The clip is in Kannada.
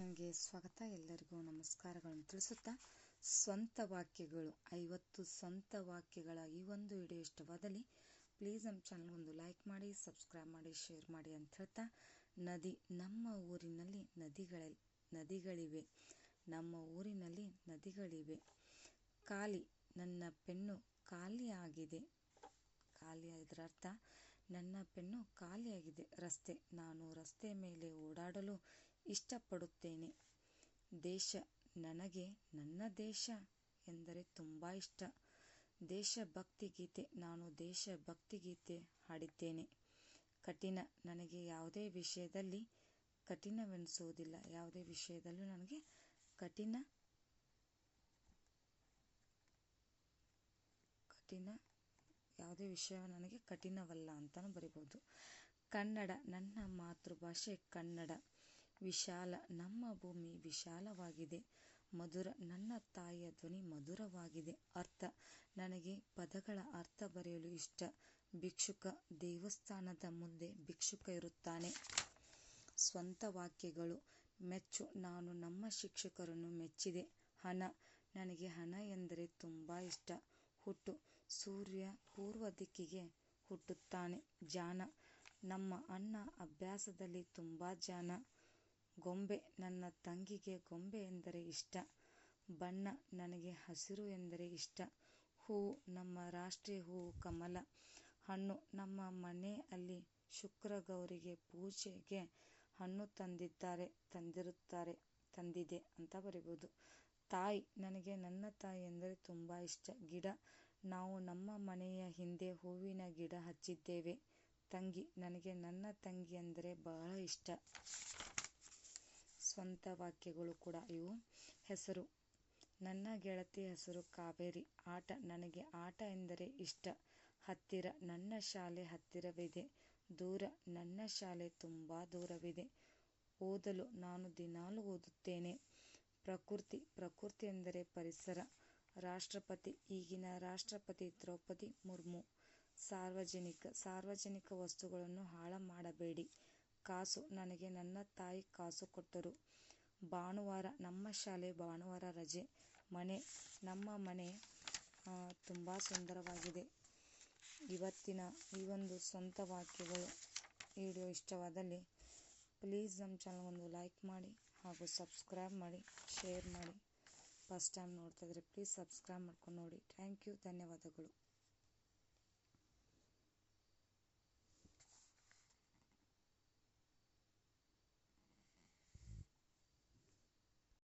ಚಾನಲ್ಗೆ ಸ್ವಾಗತ. ಎಲ್ಲರಿಗೂ ನಮಸ್ಕಾರಗಳನ್ನು ತಿಳಿಸುತ್ತಾ, ಸ್ವಂತ ವಾಕ್ಯಗಳು 50 ಸ್ವಂತ ವಾಕ್ಯಗಳ ಈ ಒಂದು ವಿಡಿಯೋ ಇಷ್ಟವಾದಲ್ಲಿ ಪ್ಲೀಸ್ ನಮ್ಮ ಚಾನಲ್ ಒಂದು ಲೈಕ್ ಮಾಡಿ, ಸಬ್ಸ್ಕ್ರೈಬ್ ಮಾಡಿ, ಶೇರ್ ಮಾಡಿ ಅಂತ ಹೇಳ್ತಾ, ನಮ್ಮ ಊರಿನಲ್ಲಿ ನದಿಗಳಿವೆ. ನಮ್ಮ ಊರಿನಲ್ಲಿ ನದಿಗಳಿವೆ. ಖಾಲಿ, ನನ್ನ ಪೆನ್ನು ಖಾಲಿಯಾಗಿದೆ. ಖಾಲಿ ಇದರ ಅರ್ಥ, ನನ್ನ ಪೆನ್ನು ಖಾಲಿಯಾಗಿದೆ. ರಸ್ತೆ, ನಾನು ರಸ್ತೆ ಮೇಲೆ ಓಡಾಡಲು ಇಷ್ಟಪಡುತ್ತೇನೆ. ದೇಶ, ನನಗೆ ನನ್ನ ದೇಶ ಎಂದರೆ ತುಂಬ ಇಷ್ಟ. ದೇಶಭಕ್ತಿ ಗೀತೆ, ನಾನು ದೇಶಭಕ್ತಿ ಗೀತೆ ಹಾಡಿದ್ದೇನೆ. ಕಠಿಣ, ನನಗೆ ಯಾವುದೇ ವಿಷಯದಲ್ಲಿ ಕಠಿಣವೆನಿಸುವುದಿಲ್ಲ. ಯಾವುದೇ ವಿಷಯದಲ್ಲೂ ನನಗೆ ಯಾವುದೇ ವಿಷಯ ನನಗೆ ಕಠಿಣವಲ್ಲ ಅಂತಲೂ ಬರಿಬೋದು. ಕನ್ನಡ, ನನ್ನ ಮಾತೃಭಾಷೆ ಕನ್ನಡ. ವಿಶಾಲ, ನಮ್ಮ ಭೂಮಿ ವಿಶಾಲವಾಗಿದೆ. ಮಧುರ, ನನ್ನ ತಾಯಿಯ ಧ್ವನಿ ಮಧುರವಾಗಿದೆ. ಅರ್ಥ, ನನಗೆ ಪದಗಳ ಅರ್ಥ ಬರೆಯಲು ಇಷ್ಟ. ಭಿಕ್ಷುಕ, ದೇವಸ್ಥಾನದ ಮುಂದೆ ಭಿಕ್ಷುಕ ಇರುತ್ತಾನೆ. ಸ್ವಂತ ವಾಕ್ಯಗಳು. ಮೆಚ್ಚು, ನಾನು ನಮ್ಮ ಶಿಕ್ಷಕರನ್ನು ಮೆಚ್ಚಿದೆ. ಹಣ, ನನಗೆ ಹಣ ಎಂದರೆ ತುಂಬ ಇಷ್ಟ. ಹುಟ್ಟು, ಸೂರ್ಯ ಪೂರ್ವ ದಿಕ್ಕಿಗೆ ಹುಟ್ಟುತ್ತಾನೆ. ಜಾಣ, ನಮ್ಮ ಅಣ್ಣ ಅಭ್ಯಾಸದಲ್ಲಿ ತುಂಬ ಜಾಣ. ಗೊಂಬೆ, ನನ್ನ ತಂಗಿಗೆ ಗೊಂಬೆ ಎಂದರೆ ಇಷ್ಟ. ಬಣ್ಣ, ನನಗೆ ಹಸಿರು ಎಂದರೆ ಇಷ್ಟ. ಹೂವು, ನಮ್ಮ ರಾಷ್ಟ್ರೀಯ ಹೂವು ಕಮಲ. ಹಣ್ಣು, ನಮ್ಮ ಮನೆಯಲ್ಲಿ ಶುಕ್ರ ಗೌರಿಗೆ ಪೂಜೆಗೆ ಹಣ್ಣು ತಂದಿದೆ ಅಂತ ಬರಿಬೋದು. ತಾಯಿ, ನನಗೆ ನನ್ನ ತಾಯಿ ಎಂದರೆ ತುಂಬ ಇಷ್ಟ. ಗಿಡ, ನಾವು ನಮ್ಮ ಮನೆಯ ಹಿಂದೆ ಹೂವಿನ ಗಿಡ ಹಚ್ಚಿದ್ದೇವೆ. ತಂಗಿ, ನನಗೆ ನನ್ನ ತಂಗಿ ಎಂದರೆ ಬಹಳ ಇಷ್ಟ. ಸ್ವಂತ ವಾಕ್ಯಗಳು ಕೂಡ ಇವು. ಹೆಸರು, ನನ್ನ ಗೆಳತಿ ಹೆಸರು ಕಾವೇರಿ. ಆಟ, ನನಗೆ ಆಟ ಎಂದರೆ ಇಷ್ಟ. ಹತ್ತಿರ, ನನ್ನ ಶಾಲೆ ಹತ್ತಿರವಿದೆ. ದೂರ, ನನ್ನ ಶಾಲೆ ತುಂಬ ದೂರವಿದೆ. ಓದಲು, ನಾನು ದಿನಾಲು ಓದುತ್ತೇನೆ. ಪ್ರಕೃತಿ ಎಂದರೆ ಪರಿಸರ. ರಾಷ್ಟ್ರಪತಿ, ಈಗಿನ ರಾಷ್ಟ್ರಪತಿ ದ್ರೌಪದಿ ಮುರ್ಮು. ಸಾರ್ವಜನಿಕ ವಸ್ತುಗಳನ್ನು ಹಾಳು ಮಾಡಬೇಡಿ. ಕಾಸು, ನನಗೆ ನನ್ನ ತಾಯಿ ಕಾಸು ಕೊಟ್ಟರು. ಭಾನುವಾರ, ನಮ್ಮ ಶಾಲೆ ಭಾನುವಾರ ರಜೆ. ಮನೆ, ನಮ್ಮ ಮನೆ ತುಂಬ ಸುಂದರವಾಗಿದೆ. ಇವತ್ತಿನ ಈ ಒಂದು ಸ್ವಂತ ವಾಕ್ಯಗಳು ವಿಡಿಯೋ ಇಷ್ಟವಾದಲ್ಲಿ ಪ್ಲೀಸ್ ನಮ್ಮ ಚಾನಲ್ ಒಂದು ಲೈಕ್ ಮಾಡಿ ಹಾಗೂ ಸಬ್ಸ್ಕ್ರೈಬ್ ಮಾಡಿ, ಶೇರ್ ಮಾಡಿ. ಫಸ್ಟ್ ಟೈಮ್ ನೋಡ್ತಾ ಇದ್ರೆ ಪ್ಲೀಸ್ ಸಬ್ಸ್ಕ್ರೈಬ್ ಮಾಡ್ಕೊಂಡು ನೋಡಿ. ಥ್ಯಾಂಕ್ ಯು, ಧನ್ಯವಾದಗಳು.